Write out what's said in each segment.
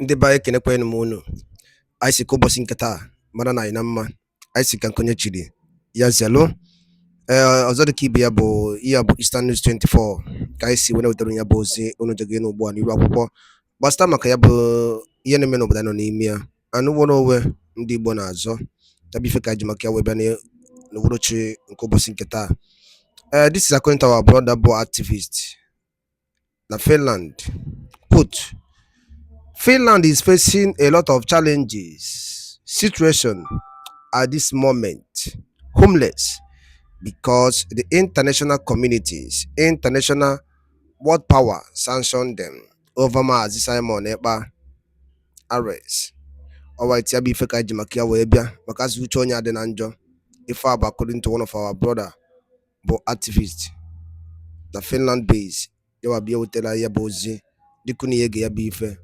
Ndị be anyị kenekwanụ m unu. Anyị sị ka ụbọchị nke taa mara na anyị na mma. Anyị sị ka nkonye chiri ya zelu. Ọzọ dị ka ibe ya bụ ihe bụ Eastern News 24 ka anyị si were wetara ya bụ ozi unu jege n'ugbu a n'iru akwụkwọ gbasịta maka ya bụ ihe na-eme n'obodo nọ n'ime ya. Anụ nwere onwe ndị Igbo na-azọ ya bụ ife ka ji maka ya wee bịa n'uhuruchi nke ụbọchị nke taa. This is according to our brother bụ activist na Finland. Quote, Finland is facing a lot of challenges, situation at this moment, homeless, because the international communities, international world power sanctioned them over Mazi Simon Ekpa arrest. Alright, ya bụ ife ka ji maka ya wee bịa maka asị uche onye adị na njọ. Ife abụ according to one of our brother bụ activist na Finland base. Yawa bịa wetara ya bụ ozi dịka unu ihe ga ya bụ ife.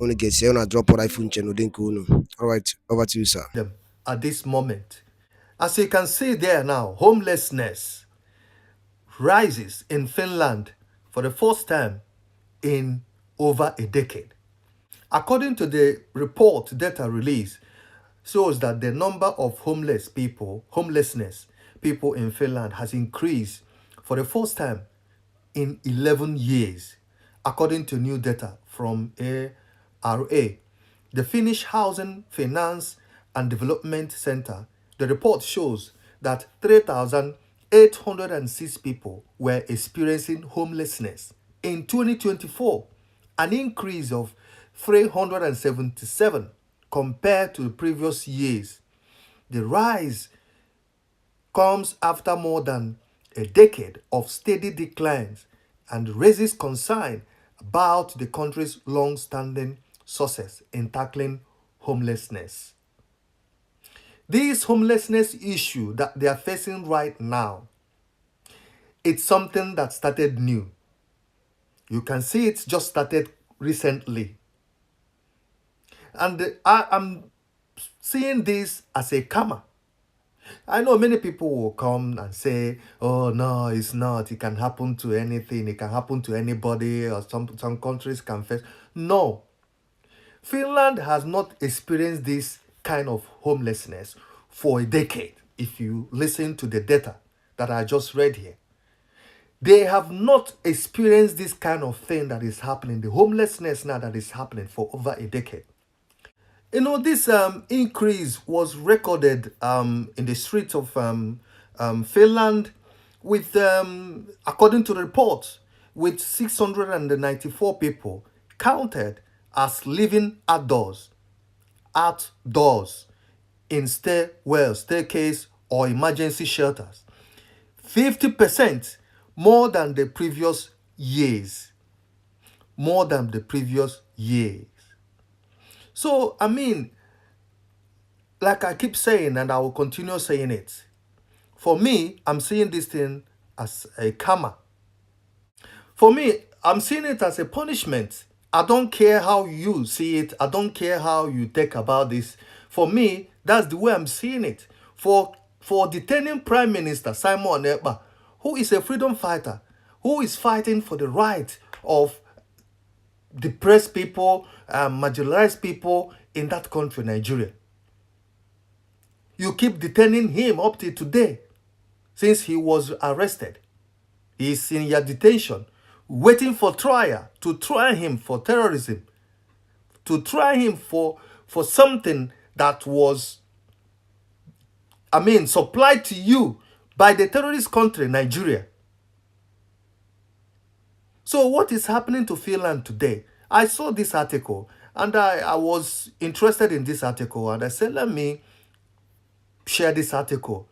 Unu ga-esi unu drop ụra ifu nche n'ụdị nke unu. Alright, over to you, sir. At this moment, as you can see there now, homelessness rises in Finland for the first time in over a decade. According to the report data release, shows that the number of homelessness people in Finland has increased for the first time in 11 years, according to new data from ARA, the Finnish Housing, Finance and Development Center. The report shows that 3,806 people were experiencing homelessness in 2024, an increase of 377 compared to the previous years. The rise comes after more than a decade of steady declines and raises concern about the country's long-standing success in tackling homelessness. This homelessness issue that they are facing right now, it's something that started new. You can see it's just started recently. And I'm seeing this as a karma. I know many people will come and say, oh, no, it's not. It can happen to anything. It can happen to anybody, or some countries can face. No. Finland has not experienced this kind of homelessness for a decade, if you listen to the data that I just read here. They have not experienced this kind of thing that is happening, the homelessness now that is happening for over a decade. You know, this increase was recorded in the streets of Finland with, according to the report, with 694 people counted as living outdoors in staircase or emergency shelters. 50% more than the previous years. More than the previous years. So, I mean, like I keep saying, and I will continue saying it, for me, I'm seeing this thing as a karma. For me, I'm seeing it as a punishment. I don't care how you see it. I don't care how you think about this. For me, that's the way I'm seeing it. For detaining Prime Minister Simon Ekpa, who is a freedom fighter, who is fighting for the right of depressed people, marginalized people in that country, Nigeria. You keep detaining him up till today, since he was arrested. He's in your detention, waiting for trial, to try him for terrorism, to try him for something that was, supplied to you by the terrorist country, Nigeria. So what is happening to Finland today? I saw this article and I was interested in this article, and I said, let me share this article,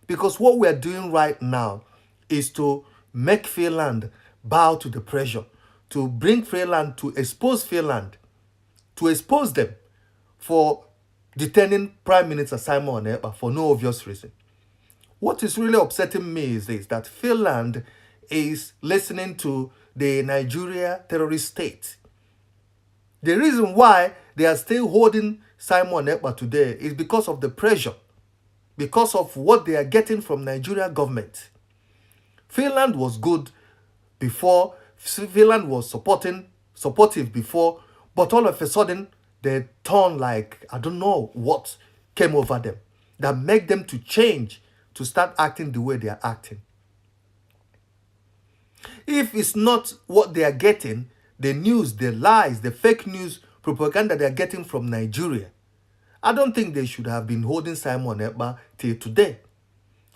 because what we're doing right now is to make Finland bow to the pressure, to bring Finland, to expose Finland, to expose them for detaining Prime Minister Simon Ekpa for no obvious reason. What is really upsetting me is this, that Finland is listening to the Nigeria terrorist state. The reason why they are still holding Simon Ekpa today is because of the pressure, because of what they are getting from Nigeria government. Finland was good before, Finland was supportive before, But all of a sudden, they turn like, I don't know what came over them that make them to change, to start acting the way they are acting. If it's not what they are getting, the news, the lies, the fake news, propaganda they are getting from Nigeria, I don't think they should have been holding Simon Ekpa till today.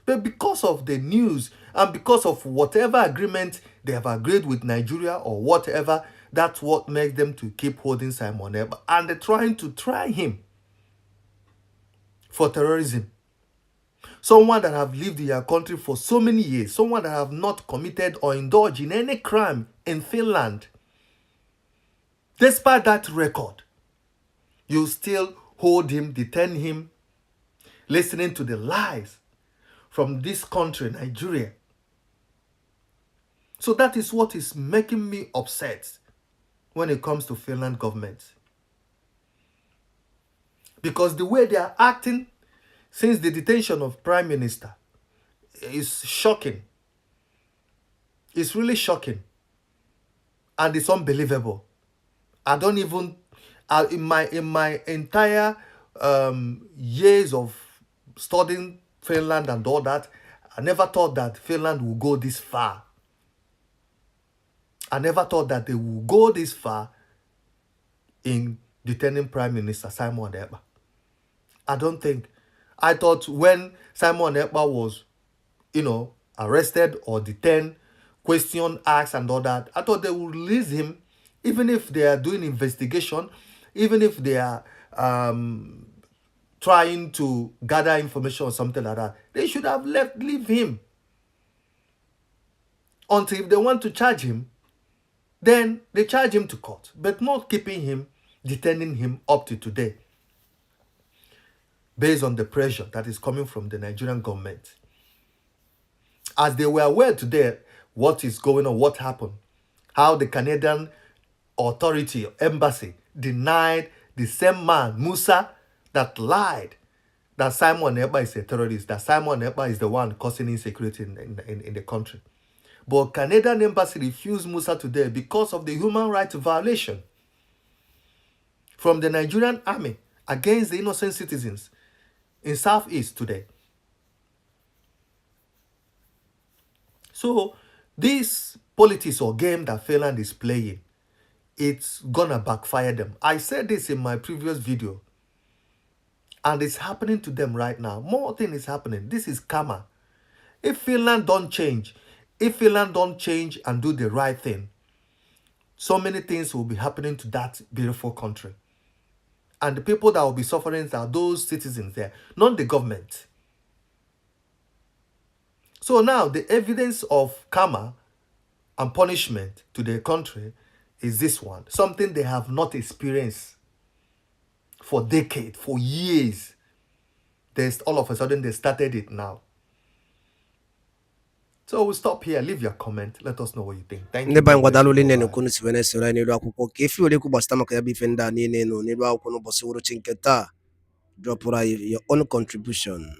But because of the news and because of whatever agreement they have agreed with Nigeria or whatever, that's what makes them to keep holding Simon Ekpa. And they're trying to try him for terrorism. Someone that have lived in your country for so many years, someone that have not committed or indulged in any crime in Finland. Despite that record, you still hold him, detain him, listening to the lies from this country, Nigeria. So that is what is making me upset when it comes to Finland government. Because the way they are acting since the detention of Prime Minister is shocking. It's really shocking. And it's unbelievable. I don't even, in my entire years of studying Finland and all that, I never thought that Finland would go this far. I never thought that they would go this far in detaining Prime Minister Simon Ekpa. I don't think. I thought when Simon Ekpa was, arrested or detained, question asked and all that, I thought they would release him, even if they are doing investigation, even if they are trying to gather information or something like that. They should have leave him. Until if they want to charge him, then they charge him to court, but not keeping him, detaining him up to today, based on the pressure that is coming from the Nigerian government. As they were aware today what is going on, what happened, how the Canadian authority, embassy, denied the same man, Musa, that lied that Simon Ekpa is a terrorist, that Simon Ekpa is the one causing insecurity in the country. But Canadian embassy refused Musa today because of the human rights violation from the Nigerian army against the innocent citizens in Southeast today. So this politics or game that Finland is playing, it's gonna backfire them. I said this in my previous video, and it's happening to them right now. More thing is happening. This is karma. If Finland don't change, and do the right thing, so many things will be happening to that beautiful country. And the people that will be suffering are those citizens there, not the government. So now the evidence of karma and punishment to the country is this one. Something they have not experienced for decades, for years. All of a sudden they started it now. So we'll stop here. Leave your comment. Let us know what you think. Thank you. Ndị banyị ngwadalụ Bye-bye. nene kunu sivene sira n'elu akwụkwọ ka efi ole kwugbasịta maka ya bụ ife ndị a niile nọ n'elu akwụkwọ n'ụbọchị uhuruchi nke taa. Dropụrụ anyị your own contribution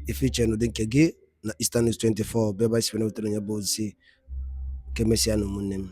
ife iche n'ụdị nke gị na Eastern News 24 bụ ebe anyị sivene wetere ya bụ ozi. Ka emesịa na ụmụnne m.